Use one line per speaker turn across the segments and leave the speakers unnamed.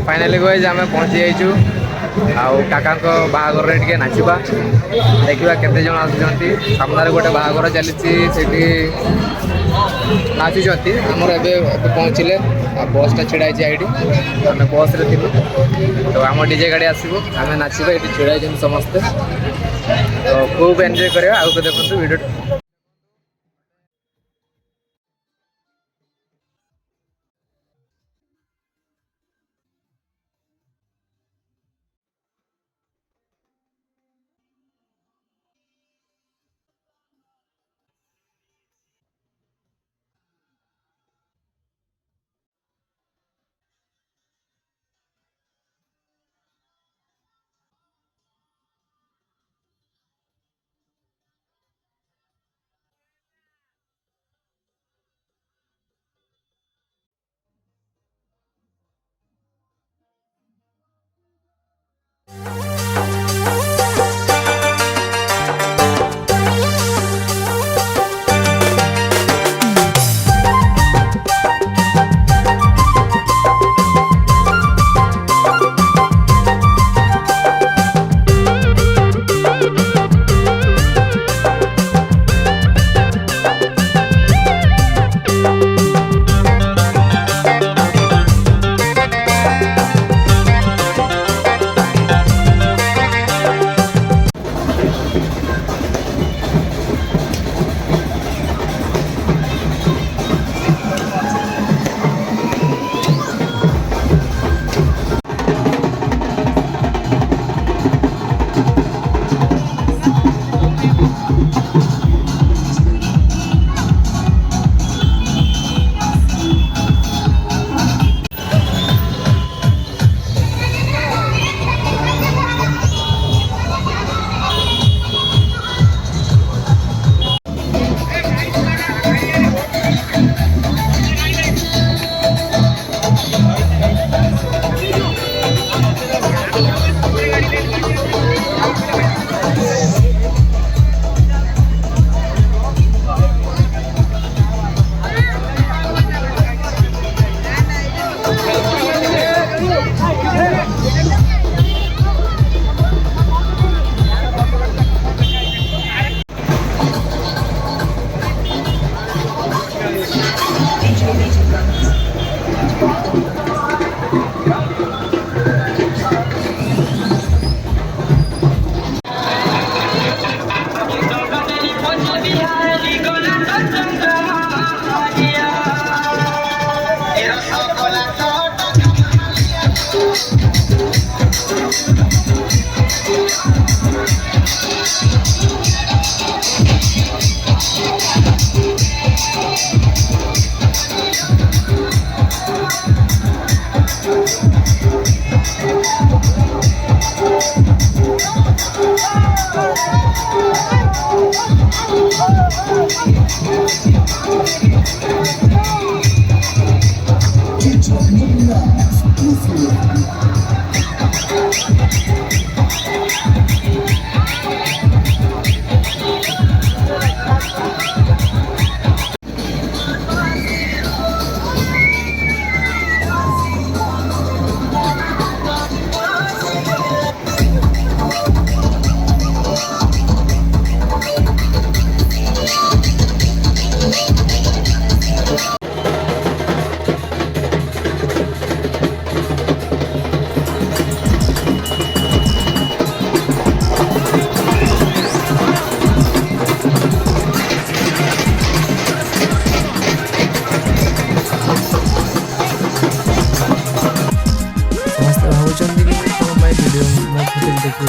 Finally guys आम पहुँची जाइछु काका बाहागर टे नाचवा देखा केते जन आसुँच सामने गोटे बाहागर चली नाचुंट आमर एवं पहुँचले बसटा छिड़ा है आम बस रे तो आम डीजे गाड़ी आसो आम नाचवा ये छिड़ा समस्ते तो खूब एंजॉय करवा आगे देखो वीडियो।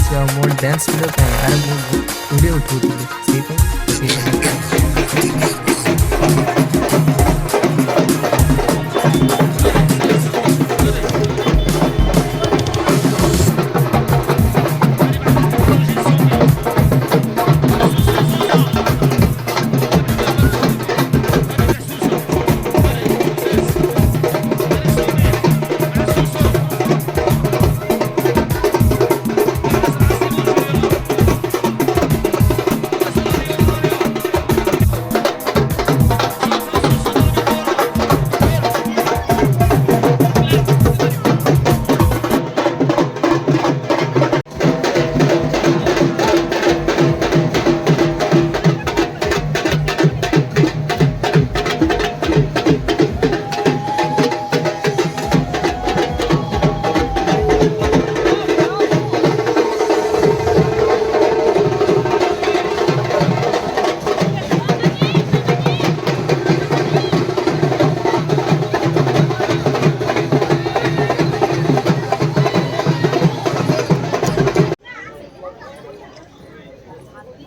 मोर डांस वीडियो कहीं अरे वीडियो उठा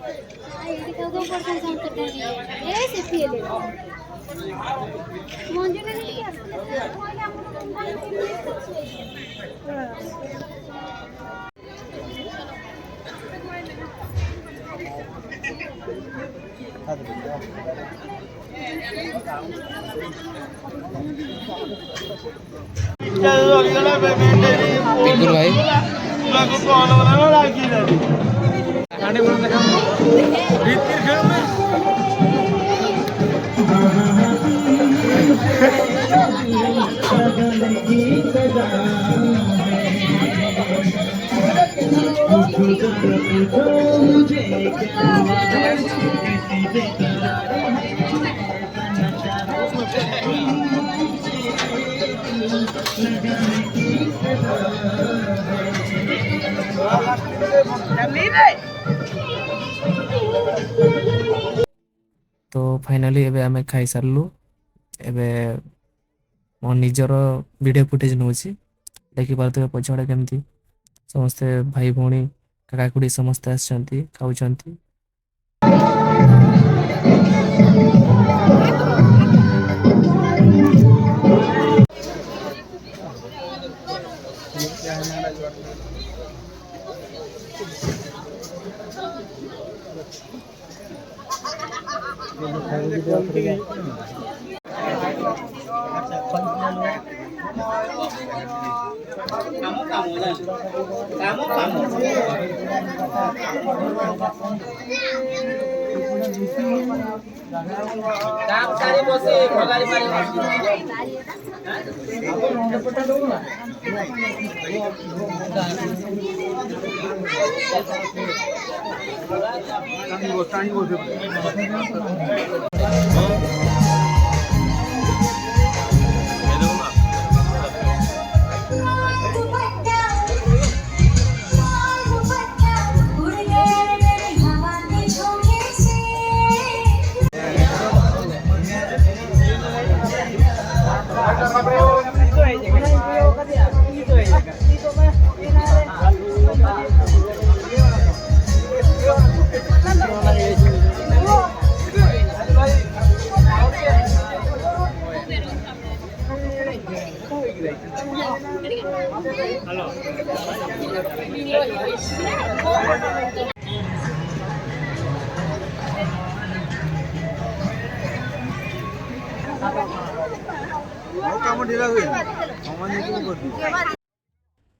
ଏଇଠି ତ କଣ କରୁଛନ୍ତି ସମସ୍ତେ ଏ ସେଠି ହେଲେ ମଞ୍ଜୁରୀ ନେଇକି ଆସିଲେ କହିଲେ
ପିଙ୍କୁଲ ଭାଇ
तो फाइनाली एबे आमे खाई सारलु एबे मो निजर वीडियो फुटेज नउछि देखि पारते पछाडे केमती समस्ते भाई भौणी काका कुडी समस्ते आछंती खाउछंती।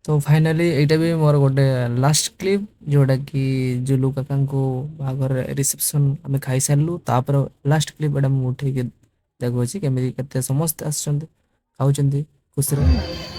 तो फाइनाली एटा भी मोर गोटे लास्ट क्लिप जोटा कि जुलू काका को बागर रिसेप्शन आमे खाई सारलु तापर लास्ट क्लिप एटा मु उठे के देखो छी केमे केते समस्त आछंती खाउछंती खुशी रे।